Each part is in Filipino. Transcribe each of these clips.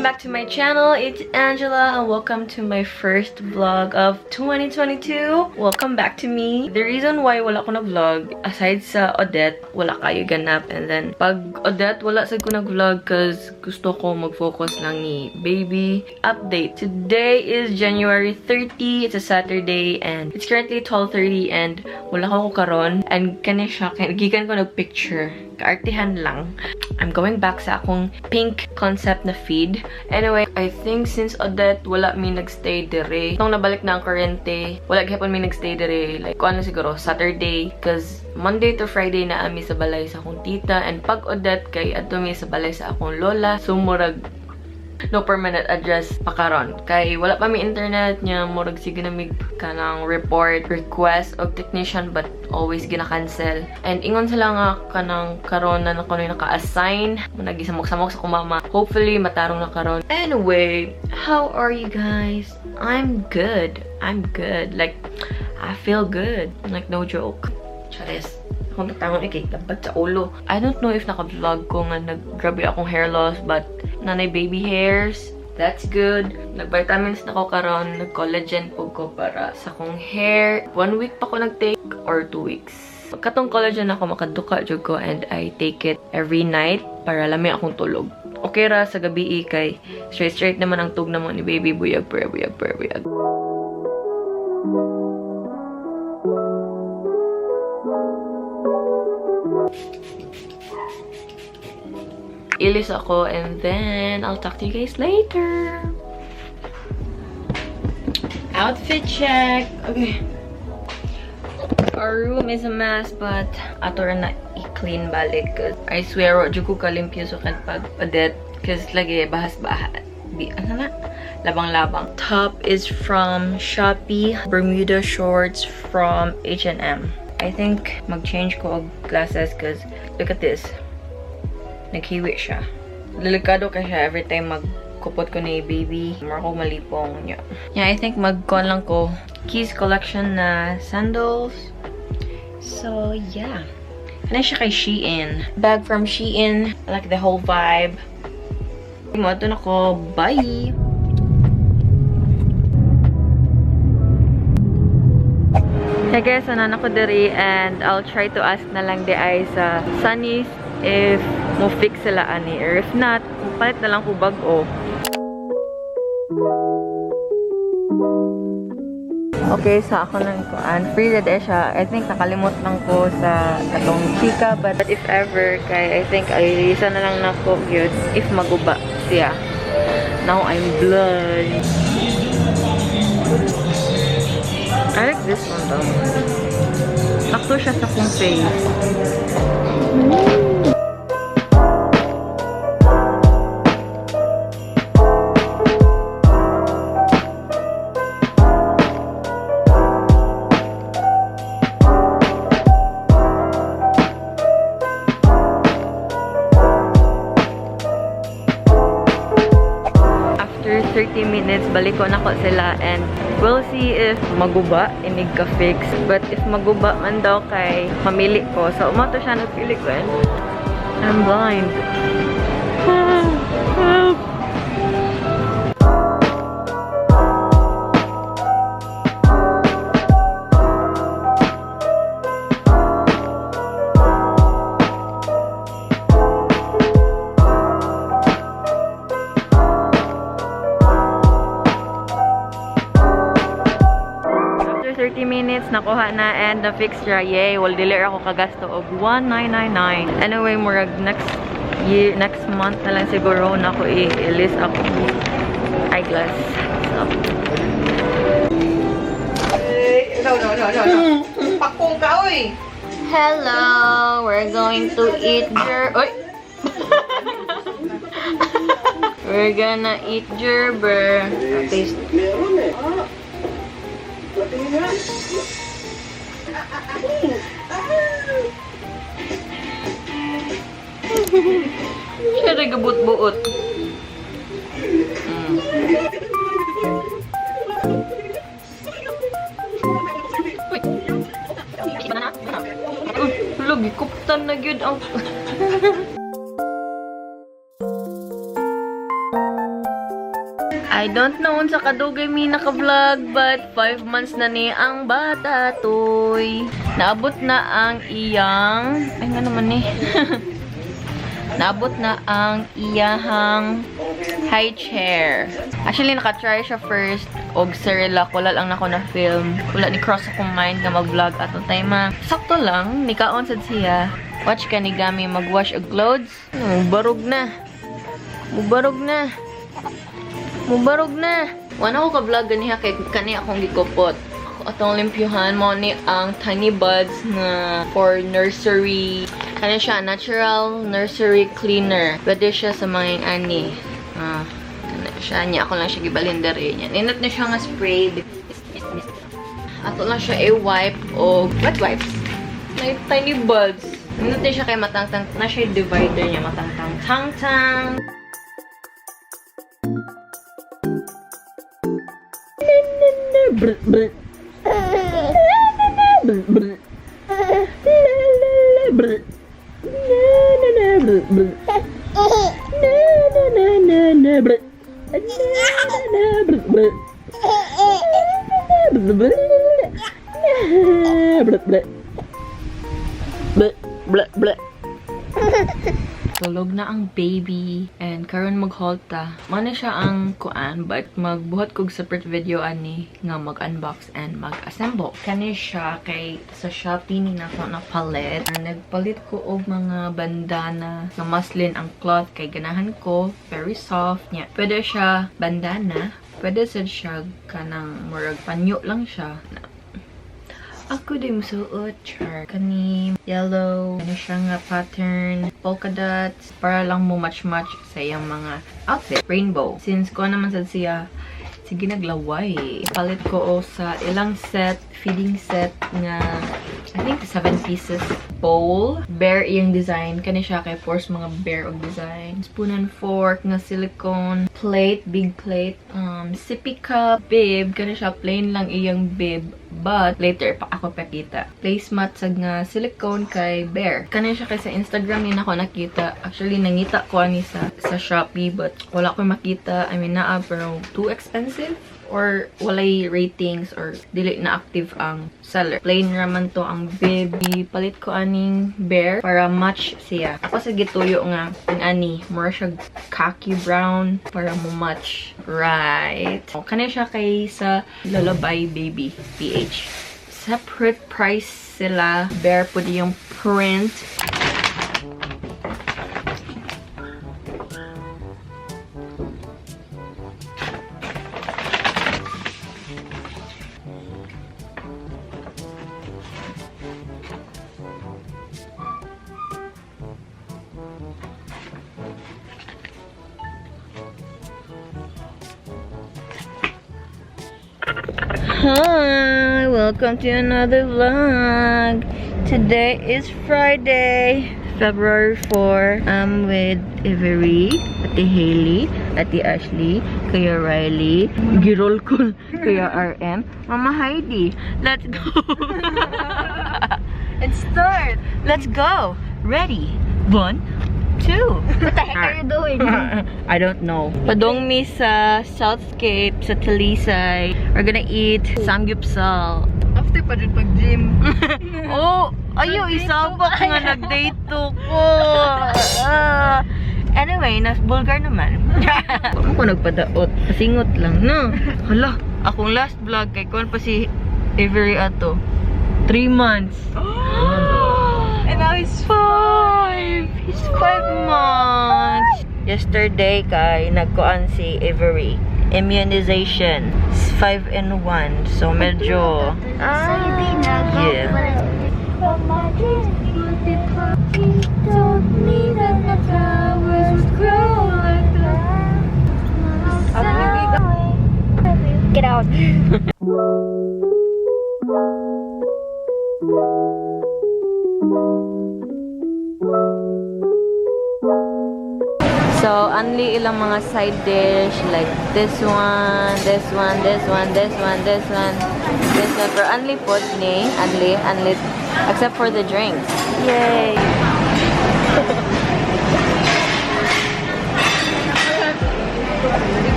Welcome back to my channel. It's Angela and welcome to my first vlog of 2022. Welcome back to me. The reason why wala ko na vlog, aside sa Odette, wala kayo ganap. And then, pag Odette, wala sa ko nag-vlog cause gusto ko mag-focus lang ni baby. Update. Today is January 30. It's a Saturday and it's currently 12:30 and wala ko karon. And kani siya, gikan ko nag-picture. Kaartihan lang. I'm going back sa akong pink concept na feed. Anyway, I think since Odette, wala mi nagstay dire. Nung nabalik na ang kuryente, wala gihapon mi nagstay dire. Like, kung ano siguro, Saturday. Cause Monday to Friday na ami sa balay sa akong tita. And pag Odette, kay ato mi sa balay sa akong lola. So, murag no permanent address pa karon. Kay wala pa mi internet niya, murag sige na mig kanang report, request of technician but always gina-cancel. And ingon sila nga kanang karon na kuno naka-assign, nagisamok-samok sa kumama. Hopefully matarong na karon. Anyway, how are you guys? I'm good. I'm good. Like I feel good. Like no joke. Charis. Akong tatangon labat sa ulo. I don't know if naka-vlog ko nga nag-grabe akong hair loss but nanay baby hairs. That's good. Nag-vitamins na ko karon, nag-collagen po ko para sa akong hair. 1 week pa ko nag-take or 2 weeks. Katong collagen ako makaduka jud ko and I take it every night para lami akong tulog. Okay ra sa gabi kay straight naman ang tug namo ni baby buyag. Ilis ako and then I'll talk to you guys later. Outfit check. Okay. Our room is a mess but ato ra na i-clean balik cause I swear wa jud ko kalimpyo so kan pag Odette cause lagi bahas-bahas. Ano na? Labang-labang. Top is from Shopee. Bermuda shorts from H&M. I think mag-change ko og glasses cause look at this. Naghiwi siya. Delikado ka siya every time magkupot ko na baby. Mara ko malipong niya. Yeah, I think mag-con lang ko. Keys collection na sandals. So, yeah. Ano siya kay Shein. Bag from Shein. I like the whole vibe. Ito na ko. Bye! Hey guys, nanan ako diri and I'll try to ask na lang di ay sa Sunny's if mo fix sila ani or if not, palit na lang ko bag-o. Okay, sa ako nang kuan. Free na siya. I think nakalimot lang ko sa atong chika but if ever kay I think ay isa na lang nako yun if maguba siya. Now I'm blind. I like this one though. Sakto siya sa kong face. After 30 minutes, balik ko na ko sila and we'll see if maguba, inig ka fix. But if maguba man daw kay mamili ko. So, umato siya nagpili ko and I'm blind. Help! After 30 minutes, nakuha na and na-fix siya. Yay! Well, dili ako kagasto of 1,999. Anyway, murag next month na lang siguro na ako i-list ako eyeglass. So. No. Pakong ka, oy! Hello! We're going to eat Oy! We're gonna eat gerber. Taste. Siya rin gabut-buot. Lagi kuptan na gyud ang I don't know sa kadugay mi naka-vlog, but 5 months na ni ang bata toy. Naabot na ang iyang, ay nga naman eh. Naabot na ang iyahang high chair. Actually, naka-try siya first og Cerelac. Wala lang ako na film. Wala ni cross akong mind na mag-vlog atong time. Sakto lang, nikaon sad siya. Watch ka ni Gami mag-wash og clothes. Mubarog na. Mubarog na. Mubarog na. Wala ko ka-vlog ganiha kay kani akong gikupot. Atong limpyuhan mo ni ang tiny buds na for nursery. Kani siya, natural nursery cleaner. Pwede siya sa mga ani. Siya niya. Ako lang siya gibalindar niya. Ninot na siya nga spray. Ato lang siya i-wipe o wet wipes. May tiny buds. Ninot na siya kay matangtang. Na siya divider niya matangtang. Tang-tang! Tulog na ang baby and karon magholta. Mano siya ang kuan but magbuhat kog separate video ani nga mag-unbox and mag-assemble. Kani siya kay sa Shopee ni nato na palit. Nagpalit ko og mga bandana nga muslin ang cloth kay ganahan ko, very soft nya. Pwede siya bandana, pwede sad siya kanang murag panyo lang siya. Ako din musuot, char. Kani, yellow, ano siya nga pattern, polka dots, para lang mo match-match sa iyang mga outfit. Rainbow. Since ko naman sa siya, sige naglaway. Ipalit ko sa ilang set, feeding set nga, I think 7 pieces. Bowl. Bear iyang design. Kani siya kay force mga bear og design. Spoon and fork nga silicone. Plate, big plate. Sippy cup, bib. Kani siya plain lang iyang bib. But, later, pa ako pakita. Placemat sa nga silicone kay Bear. Kani siya kay sa Instagram ni ako nakita. Actually, nangita ko ani sa Shopee. But, wala ko makita. I mean, naa, pero too expensive. Or, walay ratings. Or, dili na active ang seller. Plain raman to ang baby. Palit ko aning Bear para match siya. Ako sa gituyo nga, ang ani, more siya khaki brown para mo match. Right. O, kani siya kay sa Lullaby Baby PH. Separate price sila. Bear po yung print. Hi! Welcome to another vlog. Today is Friday, February 4. I'm with Avery, Ate Hailey, Ate Ashley, Kuya Riley, Girol ko, Kuya RM, Mama Heidi. Let's go! And start! Let's go! Ready? 1, 2. What the heck are you doing? I don't know. Padong mi sa Southscape, sa Talisay. We're gonna eat samgyupsal. After pa dyan pag-gym. Oh! Ayo, isabak nga nag-date to ko. Anyway, nas Bulgar naman. Kung ko nagpadaot, pasingot lang, no? Hala, akong last vlog kay kon pa si Avery ato. 3 months. And now he's 5! He's 5 months! Yesterday kay nagkuan si Avery. Immunization. 5 in 1. So medyo... yeah. Get out. So, only ilang mga side dish like this one, this one, this one, this one, this one, this one. Pero only food ni, only, except for the drinks. Yay!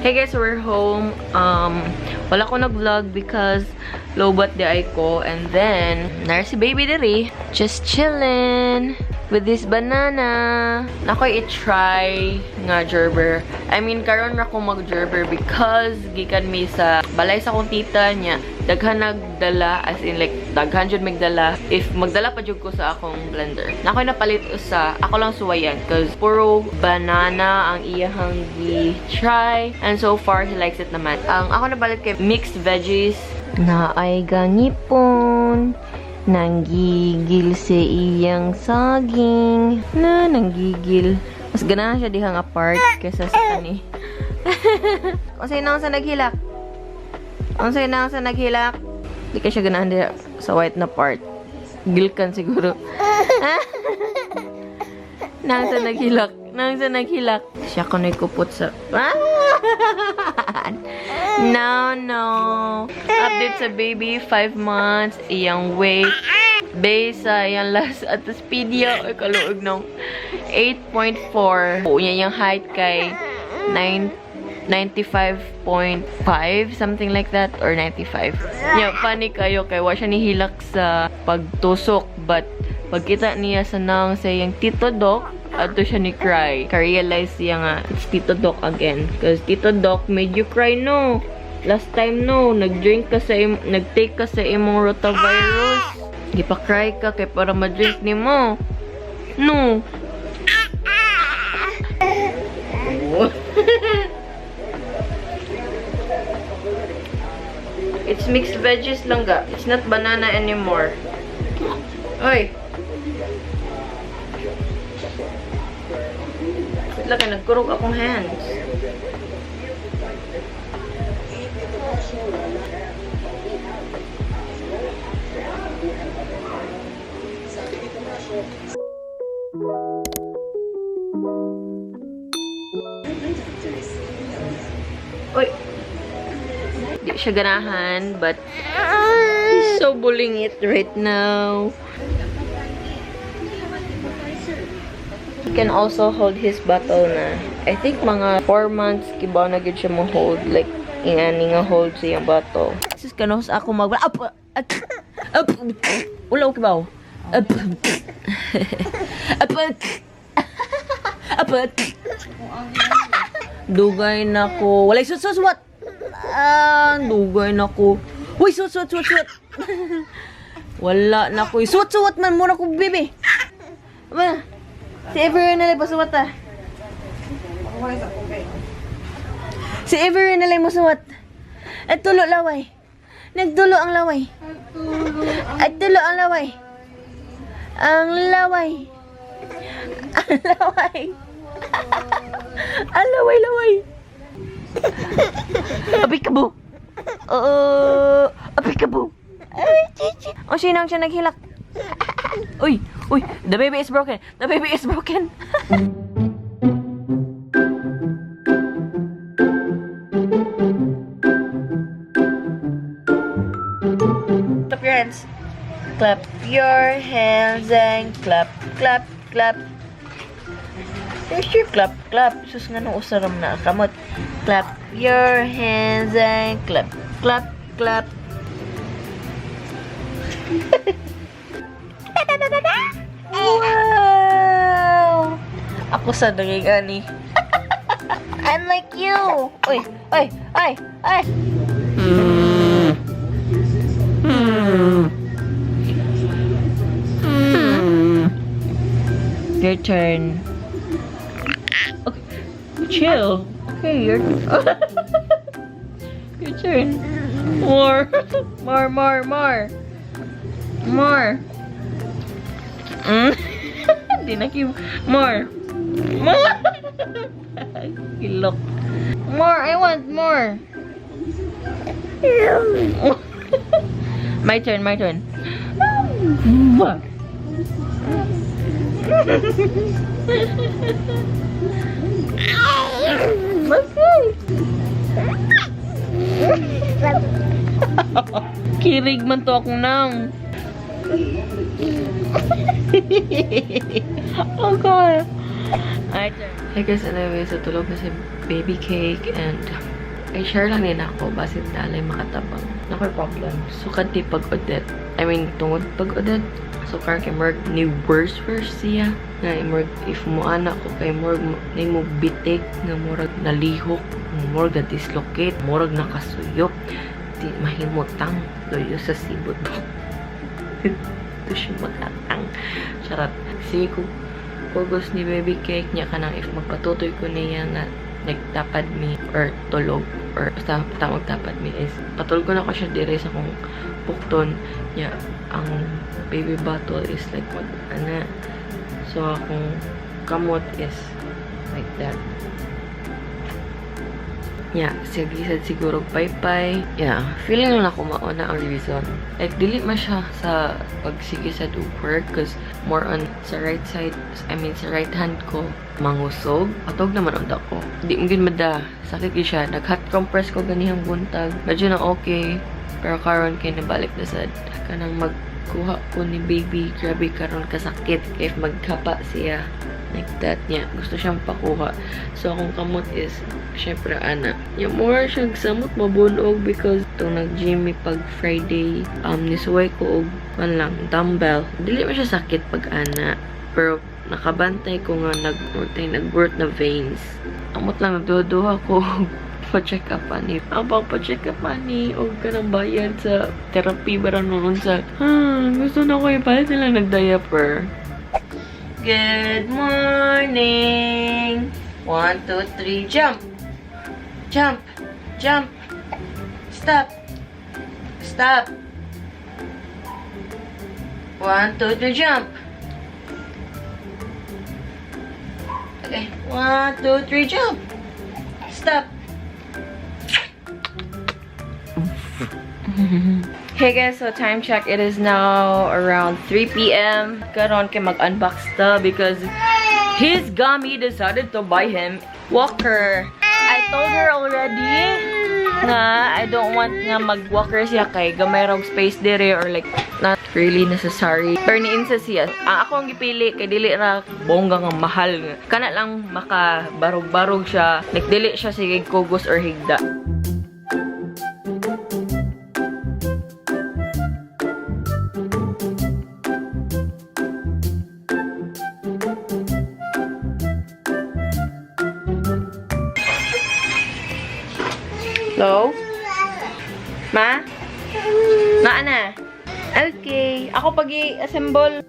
Hey guys, we're home. Wala ko nag-vlog because lobat di ay ko. And then, nara si baby diri. Just chillin' with this banana. Nakoy i-try nga gerber. I mean, karon na ko mag-gerber because gikan mi sa balay sa kong tita niya. Daghan nagdala, as in like, daghan jud magdala. If magdala pa jud ko sa akong blender. Nakoy napalit usa. Ako lang suwayan because puro banana ang iyahang gi-try. And so far, he likes it naman. Ang ako napalit kay mixed veggies na ay gangipon. Nanggigil sa iyang saging. Nanggigil. Mas ganahan siya dihang apart kaysa sa kani. Unsay na sa naghilak? Unsay na sa naghilak? Di ka siya ganahan diha sa white na part. Gilkan siguro. Nang sa naghilak. Nang sa naghilak. Siya ko na'y kupot sa... No. Update sa baby, 5 months, iyang weight. Base sa iyang last at the video, ay kaluog ng 8.4. Iyang height kay 95.5, something like that, or 95. Yeah, funny kayo kay wa siya nihilak sa pagtusok, but pagkita niya sa nang sa iyang Tito Doc, ato siya ni cry. Ka-realize siya nga, it's Tito Doc again. Because Tito Doc made you cry, no? Last time, no? Nag-drink ka sa nag-take ka sa imong rotavirus. Di pa cry ka kay para ma-drink ni mo. No? It's mixed veggies lang ga. It's not banana anymore. Oy! Laki, nagkurog akong hands. Uy! Di siya ganahan, but he's so bullying it right now. He can also hold his bottle na. I think mga 4 months kibaw na gid siya mo hold, like ingani nga hold sa iyang bottle. Sis kanos ako mag up ulaw kibaw up dugay nako walay suswat dugay nako uy suswat wala nako suwat man muna ko bibi ba. Si Everett na lang pasuwat ah. Si Everett na lang masuwat. At tulo laway. Nagtulo ang laway. At tulo ang laway. Ang laway. Ang laway. Ang laway. Apikabo. Apikabo. O sinang siya naghilak? Uy, the baby is broken. The baby is broken. Clap your hands. Clap your hands and clap. Sure, clap. Sus nga nung usaram na kamot. Clap your hands and clap. Wow! Ako sa daging ani. I'm like you. Uy. Your turn. Okay. Chill. Okay, your your turn. More. Hindi na more. Hilok. More. I want more. My turn. Kirig man to akong nang. Oh God. Hey guys, anyway, so tulog na si baby cake and Ay, share lang din ako. Basit dalay makatabang. Nakoy problem. Sukad di pag odette. I mean, tungod pag odette. So, karang kay Morg ni worst siya. Nga, Morg, if mo anak ko kay Morg, na mo bitik, nga Morg nalihok, Morg na dislocate, Morg nakasuyop, di mahimutang, loyo sa sibot mo. Ito siya magatang. Charot. Sige ko, kugos ni baby cake niya ka nang if magpatutoy ko niya nga nagtapad mi or tulog or basta magtapad mi is patulog ko na ko siya dire sa kong bukton niya. Ang baby bottle is like what ana, so akong kamot is like that. Yeah, sige siguro paypay. Yeah, feeling lang ako mauna ang reason. Like, dili man siya sa pagsige sa do work because more on sa right side, I mean sa right hand ko, mangusog. Atog naman ang ko. Di mungkin mada. Sakit yun siya. Nag-hot compress ko ganihang buntag. Medyo na okay. Pero karon kay nabalik na sad. Kanang magkuha ko ni baby. Grabe karon kasakit. Kaya magkapa siya. Like that niya. Gusto siyang pakuha. So, akong kamot is, syempre, ana. Yung more siyang samot mabunog because itong nag-gym pag Friday, nisuway ko og lang, dumbbell. Dili mo siya sakit pag ana. Pero, nakabantay ko nga nag-birth na veins. Amot lang, nagduduha ko. Pa-check up ani. Abang pa-check up ani. O ka nang bayad sa therapy. Bara noon sa, gusto na ko ipalit nila nag-diaper. Good morning. 1, 2, 3, jump. Jump. Jump. Stop. Stop. 1, 2, 3, jump. Okay. 1, 2, 3, jump. Stop. Hey guys, so time check. It is now around 3 p.m. Karon kay mag-unbox ta because his gummy decided to buy him walker. I told her already na I don't want nga mag-walker siya kay gamay raw space dire or like not really necessary. Pero niinsa siya. Ang akong gipili kay dili ra bongga nga mahal. Kana lang makabarog-barog siya. Like dili siya sige kugos or higda. Hello? Ma? Naa na? Okay. Ako pag-i-assemble.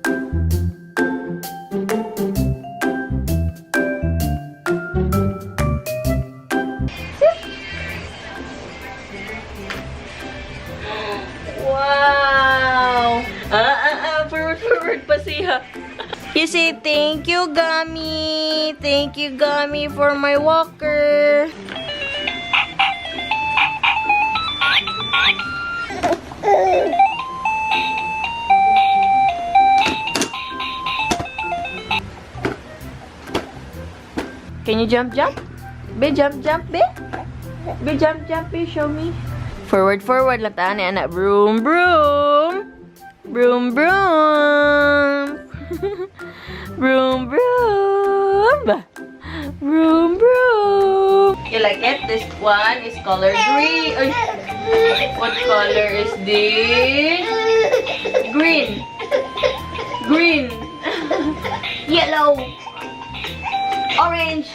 Wow! Forward pa siya. You say, thank you, Gummy. Thank you, Gummy, for my walker. Can you jump? Be, jump, be. Be, jump, be. Show me. Forward, lang taan ni anak. Broom. Broom. Broom. You like it? This one is color green. What color is this? Green. Yellow. Orange.